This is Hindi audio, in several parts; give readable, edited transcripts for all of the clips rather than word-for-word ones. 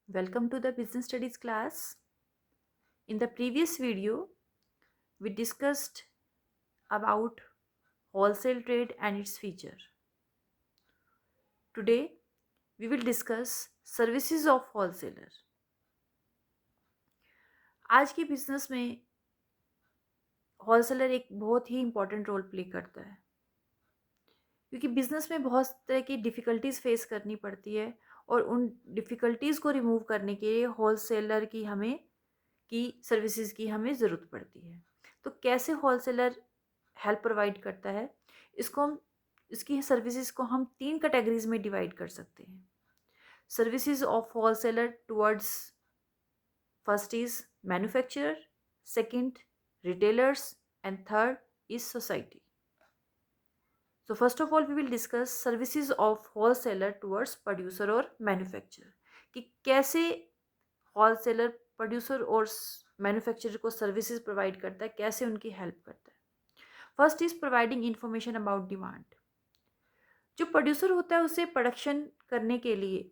Welcome to the business studies class. In the previous video, we discussed about wholesale trade and its feature. Today, we will discuss services of wholesaler. आज के बिजनेस में होलसेलर एक बहुत ही इम्पोर्टेंट रोल प्ले करता है क्योंकि बिजनेस में बहुत तरह की डिफ़िकल्टीज़ फेस करनी पड़ती है और उन डिफ़िकल्टीज़ को रिमूव करने के लिए होलसेलर की सर्विसेज की हमें ज़रूरत पड़ती है। तो कैसे होलसेलर हेल्प प्रोवाइड करता है, इसकी सर्विसेज को हम 3 कैटेगरीज़ में डिवाइड कर सकते हैं। Services of wholesaler towards first is manufacturer, second retailers and third is society. So first of all, we will discuss services of wholesaler towards producer और manufacturer कि कैसे wholesaler producer और manufacturer को services provide करता है, कैसे उनकी help करता है। First is providing information about demand. जो producer होता है उसे प्रोडक्शन करने के लिए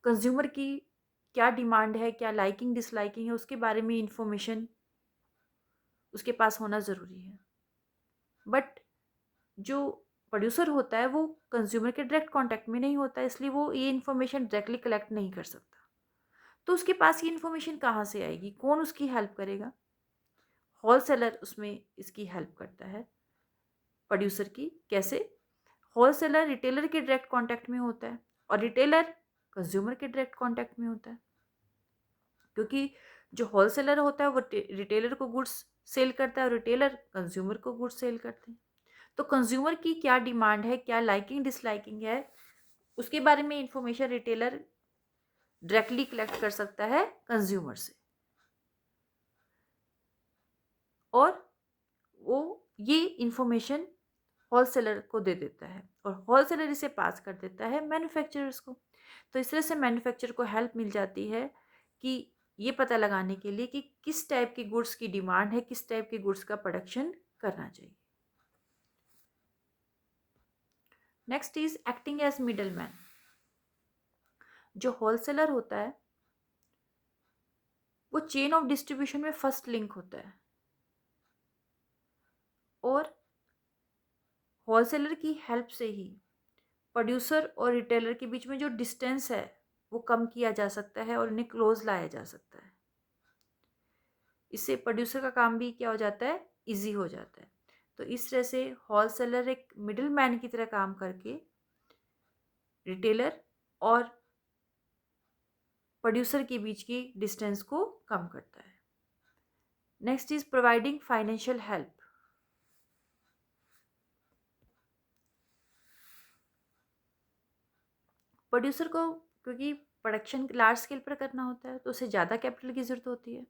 कंज्यूमर की क्या डिमांड है, क्या लाइकिंग डिसलाइकिंग है, उसके बारे में इंफॉर्मेशन उसके पास होना ज़रूरी है। बट जो प्रोड्यूसर होता है वो कंज्यूमर के डायरेक्ट कांटेक्ट में नहीं होता है, इसलिए वो ये इन्फॉर्मेशन डायरेक्टली कलेक्ट नहीं कर सकता। तो उसके पास ये इन्फॉर्मेशन कहाँ से आएगी, कौन उसकी हेल्प करेगा? होलसेलर उसमें इसकी हेल्प करता है प्रोड्यूसर की। कैसे? होलसेलर रिटेलर के डायरेक्ट कांटेक्ट में होता है और रिटेलर कंज्यूमर के डायरेक्ट कांटेक्ट में होता है, क्योंकि जो होलसेलर होता है वो रिटेलर को गुड्स सेल करता है और रिटेलर कंज्यूमर को गुड्स सेल करते हैं। तो कंज्यूमर की क्या डिमांड है, क्या लाइकिंग डिसलाइकिंग है, उसके बारे में इंफॉर्मेशन रिटेलर डायरेक्टली कलेक्ट कर सकता है कंज्यूमर से, और वो ये इंफॉर्मेशन होलसेलर को दे देता है और होलसेलर इसे पास कर देता है मैन्युफैक्चरर्स को। तो इस तरह से मैन्युफैक्चरर को हेल्प मिल जाती है कि ये पता लगाने के लिए कि किस टाइप की गुड्स की डिमांड है, किस टाइप के गुड्स का प्रोडक्शन करना चाहिए। Next is acting as middle man. जो होलसेलर होता है वो चेन ऑफ डिस्ट्रीब्यूशन में फर्स्ट लिंक होता है और होलसेलर की हेल्प से ही प्रोड्यूसर और रिटेलर के बीच में जो डिस्टेंस है वो कम किया जा सकता है और उन्हें क्लोज लाया जा सकता है। इससे प्रोड्यूसर का काम भी क्या हो जाता है, इजी हो जाता है। तो इस तरह से होलसेलर एक मिडिल मैन की तरह काम करके रिटेलर और प्रोड्यूसर के बीच की डिस्टेंस को कम करता है। Next is providing financial help. Producer को क्योंकि प्रोडक्शन लार्ज स्केल पर करना होता है तो उसे ज़्यादा कैपिटल की ज़रूरत होती है।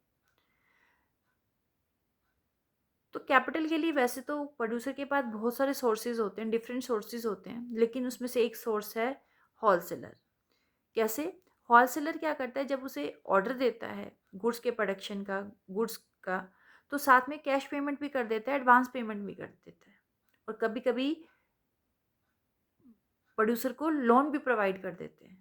तो कैपिटल के लिए वैसे तो प्रोड्यूसर के पास बहुत सारे सोर्सेज होते हैं, डिफरेंट सोर्सेज होते हैं, लेकिन उसमें से एक सोर्स है होलसेलर। कैसे? होलसेलर क्या करता है, जब उसे ऑर्डर देता है गुड्स के प्रोडक्शन का, गुड्स का, तो साथ में कैश पेमेंट भी कर देता है, एडवांस पेमेंट भी कर देता है, और कभी कभी प्रोड्यूसर को लोन भी प्रोवाइड कर देते हैं।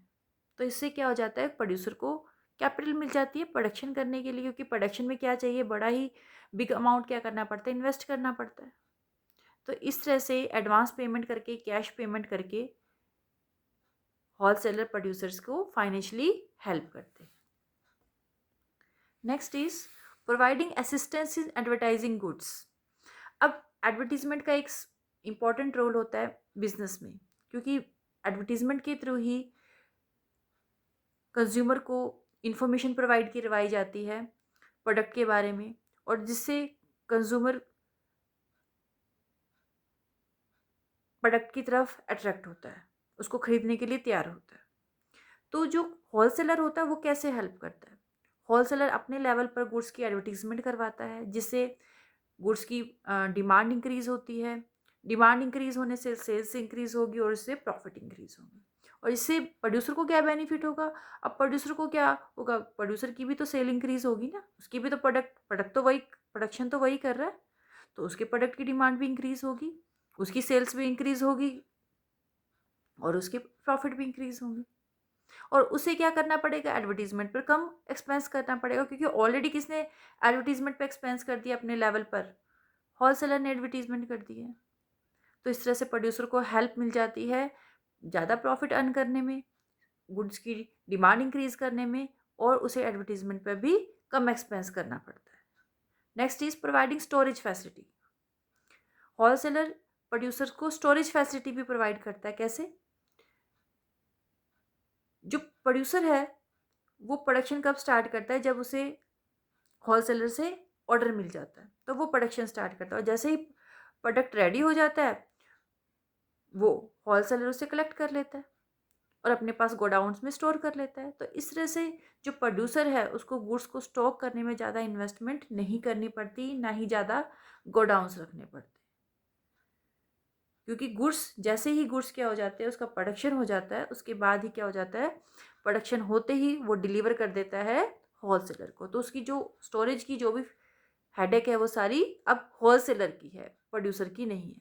तो इससे क्या हो जाता है, प्रोड्यूसर को कैपिटल मिल जाती है प्रोडक्शन करने के लिए, क्योंकि प्रोडक्शन में क्या चाहिए, बड़ा ही बिग अमाउंट क्या करना पड़ता है, इन्वेस्ट करना पड़ता है। तो इस तरह से एडवांस पेमेंट करके, कैश पेमेंट करके होलसेलर प्रोड्यूसर्स को फाइनेंशियली हेल्प करते हैं। Next is providing assistance in advertising goods. अब एडवर्टीजमेंट का एक इम्पॉर्टेंट रोल होता है बिजनेस में, क्योंकि एडवर्टीजमेंट के थ्रू ही कंज्यूमर को इंफॉर्मेशन प्रोवाइड करवाई जाती है प्रोडक्ट के बारे में, और जिससे कंज्यूमर प्रोडक्ट की तरफ अट्रैक्ट होता है, उसको खरीदने के लिए तैयार होता है। तो जो होलसेलर होता है वो कैसे हेल्प करता है, होलसेलर अपने लेवल पर गुड्स की एडवर्टीजमेंट करवाता है, जिससे गुड्स की डिमांड इंक्रीज होती है। डिमांड इंक्रीज होने से सेल्स इंक्रीज होगी और इससे प्रॉफिट इंक्रीज होगी, और इससे प्रोड्यूसर को क्या बेनिफिट होगा। अब प्रोड्यूसर को क्या होगा, प्रोड्यूसर की भी तो सेल इंक्रीज होगी ना, उसकी भी तो प्रोडक्ट तो वही, प्रोडक्शन तो वही कर रहा है, तो उसके प्रोडक्ट की डिमांड भी इंक्रीज होगी, उसकी सेल्स भी इंक्रीज होगी और उसके प्रॉफिट भी इंक्रीज होंगे। और उसे क्या करना पड़ेगा, एडवर्टीजमेंट पर कम एक्सपेंस करना पड़ेगा, क्योंकि ऑलरेडी किसने एडवर्टीजमेंट पे एक्सपेंस कर दिया अपने लेवल पर, होलसेलर ने एडवर्टीजमेंट कर दी है। तो इस तरह से प्रोड्यूसर को हेल्प मिल जाती है ज़्यादा प्रॉफिट अर्न करने में, गुड्स की डिमांड इंक्रीज करने में, और उसे एडवर्टीजमेंट पर भी कम एक्सपेंस करना पड़ता है। Next is providing storage facility. Wholesaler producer को स्टोरेज फैसिलिटी भी प्रोवाइड करता है। कैसे? जो प्रोड्यूसर है वो प्रोडक्शन कब स्टार्ट करता है, जब उसे होलसेलर से ऑर्डर मिल जाता है तो वो प्रोडक्शन स्टार्ट करता है, और जैसे ही प्रोडक्ट रेडी हो जाता है वो होलसेलर उसे कलेक्ट कर लेता है और अपने पास गोडाउन्स में स्टोर कर लेता है। तो इस तरह से जो प्रोड्यूसर है उसको गुड्स को स्टॉक करने में ज़्यादा इन्वेस्टमेंट नहीं करनी पड़ती, ना ही ज़्यादा गोडाउन्स रखने पड़ते, क्योंकि गुड्स जैसे ही गुड्स क्या हो जाते हैं, उसका प्रोडक्शन हो जाता है, उसके बाद ही क्या हो जाता है, प्रोडक्शन होते ही वो डिलीवर कर देता है होलसेलर को। तो उसकी जो स्टोरेज की जो भी हेडेक है वो सारी अब होलसेलर की है, प्रोड्यूसर की नहीं है।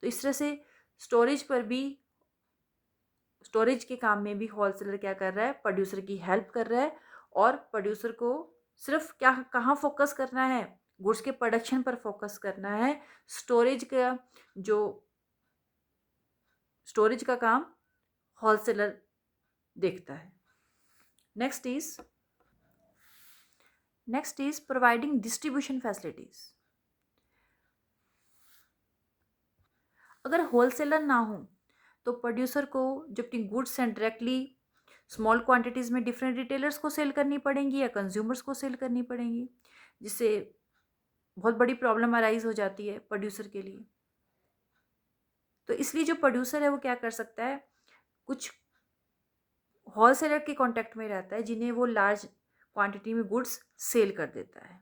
तो इस तरह से स्टोरेज के काम में भी होलसेलर क्या कर रहा है, प्रोड्यूसर की हेल्प कर रहा है। और प्रोड्यूसर को सिर्फ क्या कहाँ फोकस करना है, गुड्स के प्रोडक्शन पर फोकस करना है। जो स्टोरेज का काम होलसेलर देखता है। Next is providing distribution facilities. अगर होलसेलर ना हो तो प्रोड्यूसर को जब अपनी गुड्स हैं डायरेक्टली स्मॉल क्वांटिटीज़ में डिफरेंट रिटेलर्स को सेल करनी पड़ेंगी या कंज्यूमर्स को सेल करनी पड़ेंगी, जिससे बहुत बड़ी प्रॉब्लम अराइज हो जाती है प्रोड्यूसर के लिए। तो इसलिए जो प्रोड्यूसर है वो क्या कर सकता है, कुछ होलसेलर के कांटेक्ट में रहता है जिन्हें वो लार्ज क्वांटिटी में गुड्स सेल कर देता है,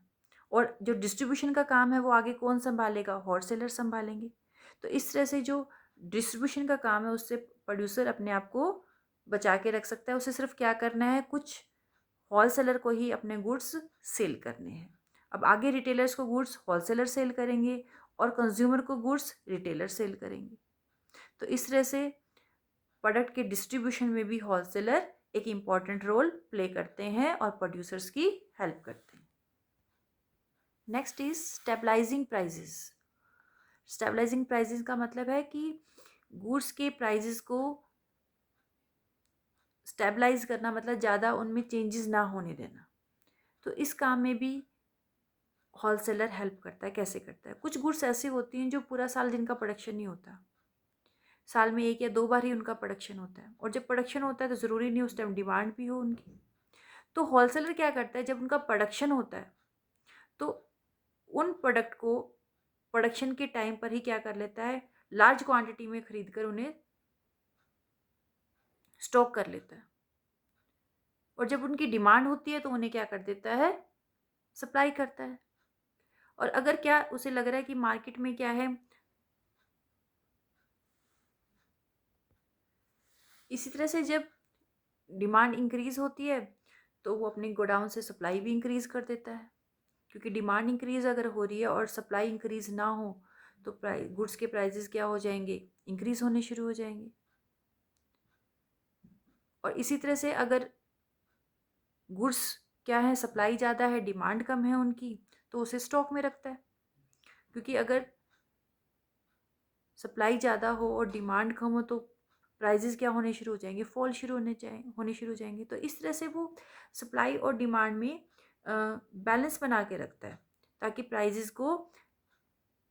और जो डिस्ट्रीब्यूशन का काम है वो आगे कौन संभालेगा, होलसेलर संभालेंगे। तो इस तरह से जो डिस्ट्रीब्यूशन का काम है उससे प्रोड्यूसर अपने आप को बचा के रख सकता है। उसे सिर्फ क्या करना है, कुछ होलसेलर को ही अपने गुड्स सेल करने हैं। अब आगे रिटेलर्स को गुड्स होलसेलर सेल करेंगे और कंज्यूमर को गुड्स रिटेलर सेल करेंगे। तो इस तरह से प्रोडक्ट के डिस्ट्रीब्यूशन में भी होलसेलर एक इम्पॉर्टेंट रोल प्ले करते हैं और प्रोड्यूसर्स की हेल्प करते हैं। Next is stabilising prices. Stabilising prices का मतलब है कि गुड्स के प्राइजेस को स्टेबलाइज करना, मतलब ज़्यादा उनमें चेंजेस ना होने देना। तो इस काम में भी होलसेलर हेल्प करता है। कैसे करता है, कुछ गुड्स ऐसी होती हैं जो पूरा साल जिनका प्रोडक्शन नहीं होता, साल में 1 या 2 बार ही उनका प्रोडक्शन होता है, और जब प्रोडक्शन होता है तो ज़रूरी नहीं उस टाइम डिमांड भी हो उनकी। तो होलसेलर क्या करता है, जब उनका प्रोडक्शन होता है तो उन प्रोडक्ट को प्रोडक्शन के टाइम पर ही क्या कर लेता है, लार्ज क्वांटिटी में खरीद कर उन्हें स्टॉक कर लेता है, और जब उनकी डिमांड होती है तो उन्हें क्या कर देता है, सप्लाई करता है। और अगर क्या उसे लग रहा है कि मार्केट में क्या है, इसी तरह से जब डिमांड इंक्रीज होती है तो वो अपने गोडाउन से सप्लाई भी इंक्रीज कर देता है, क्योंकि डिमांड इंक्रीज अगर हो रही है और सप्लाई इंक्रीज ना हो तो गुड्स के प्राइसेस क्या हो जाएंगे, इंक्रीज होने शुरू हो जाएंगे। और इसी तरह से अगर गुड्स क्या है, सप्लाई ज़्यादा है डिमांड कम है उनकी, तो उसे स्टॉक में रखता है, क्योंकि अगर सप्लाई ज़्यादा हो और डिमांड कम हो तो प्राइजेस क्या होने शुरू हो जाएंगे, फॉल शुरू होने शुरू हो जाएंगे। तो इस तरह से वो सप्लाई और डिमांड में बैलेंस बना के रखता है, ताकि प्राइजेस को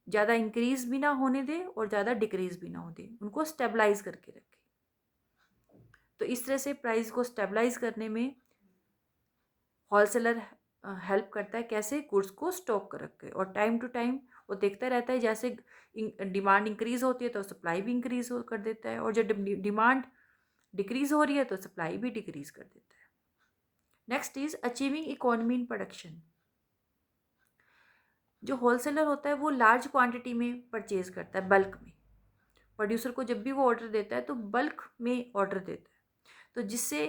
ज़्यादा इंक्रीज भी ना होने दे और ज़्यादा डिक्रीज भी ना हो दे, उनको स्टेबलाइज करके रखे। तो इस तरह से प्राइस को स्टेबलाइज करने में होलसेलर हेल्प करता है। कैसे, गुड्स को स्टॉक कर रखे, और टाइम टू टाइम वो देखता रहता है, जैसे डिमांड इंक्रीज होती है तो सप्लाई भी इंक्रीज कर देता है, और जब डिमांड डिक्रीज हो रही है तो सप्लाई भी डिक्रीज कर देता है। Next is achieving economy in production. जो होलसेलर होता है वो लार्ज क्वांटिटी में परचेज करता है, बल्क में। प्रोड्यूसर को जब भी वो ऑर्डर देता है तो बल्क में ऑर्डर देता है, तो जिससे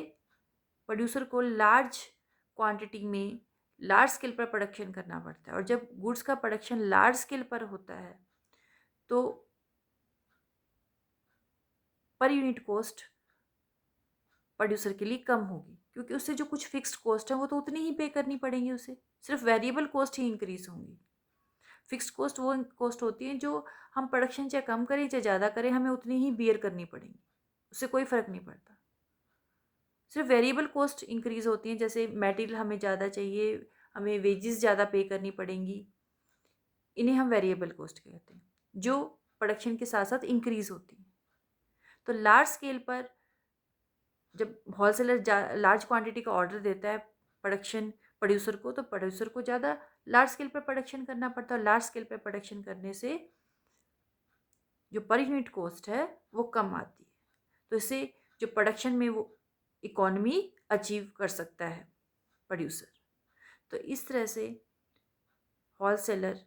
प्रोड्यूसर को लार्ज क्वांटिटी में लार्ज स्केल पर प्रोडक्शन करना पड़ता है। और जब गुड्स का प्रोडक्शन लार्ज स्केल पर होता है तो पर यूनिट कॉस्ट प्रोड्यूसर के लिए कम होगी, क्योंकि उससे जो कुछ फिक्स्ड कॉस्ट है वो तो उतनी ही पे करनी पड़ेंगी उसे, सिर्फ वेरिएबल कॉस्ट ही इंक्रीज होंगी। फिक्स्ड कॉस्ट वो कॉस्ट होती है जो हम प्रोडक्शन चाहे कम करें चाहे ज़्यादा करें, हमें उतनी ही बियर करनी पड़ेंगी, उससे कोई फ़र्क नहीं पड़ता। सिर्फ वेरिएबल कॉस्ट इंक्रीज होती हैं, जैसे मटेरियल हमें ज़्यादा चाहिए, हमें वेजेस ज़्यादा पे करनी पड़ेंगी, इन्हें हम वेरिएबल कॉस्ट कहते हैं, जो प्रोडक्शन के साथ साथ इंक्रीज होती है। तो लार्ज स्केल पर जब होलसेलर लार्ज क्वांटिटी का ऑर्डर देता है प्रोड्यूसर को, तो प्रोड्यूसर को ज़्यादा लार्ज स्केल पर प्रोडक्शन करना पड़ता है। लार्ज स्केल पर प्रोडक्शन करने से जो पर यूनिट कॉस्ट है वो कम आती है, तो इससे जो प्रोडक्शन में वो इकोनॉमी अचीव कर सकता है प्रोड्यूसर। तो इस तरह से होलसेलर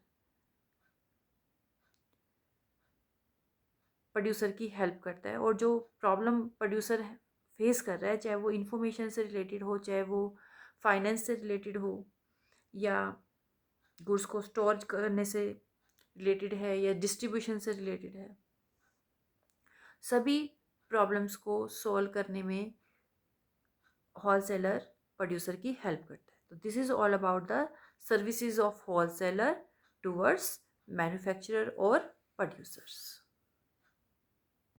प्रोड्यूसर की हेल्प करता है, और जो प्रॉब्लम प्रोड्यूसर फेस कर रहा है, चाहे वो इंफॉर्मेशन से रिलेटेड हो, चाहे वो फाइनेंस से रिलेटेड हो, या गुड्स को स्टोर करने से रिलेटेड है, या डिस्ट्रीब्यूशन से रिलेटेड है, सभी प्रॉब्लम्स को सॉल्व करने में होलसेलर प्रोड्यूसर की हेल्प करता है। तो this is all about the services of wholesaler towards manufacturer और प्रोड्यूसर्स।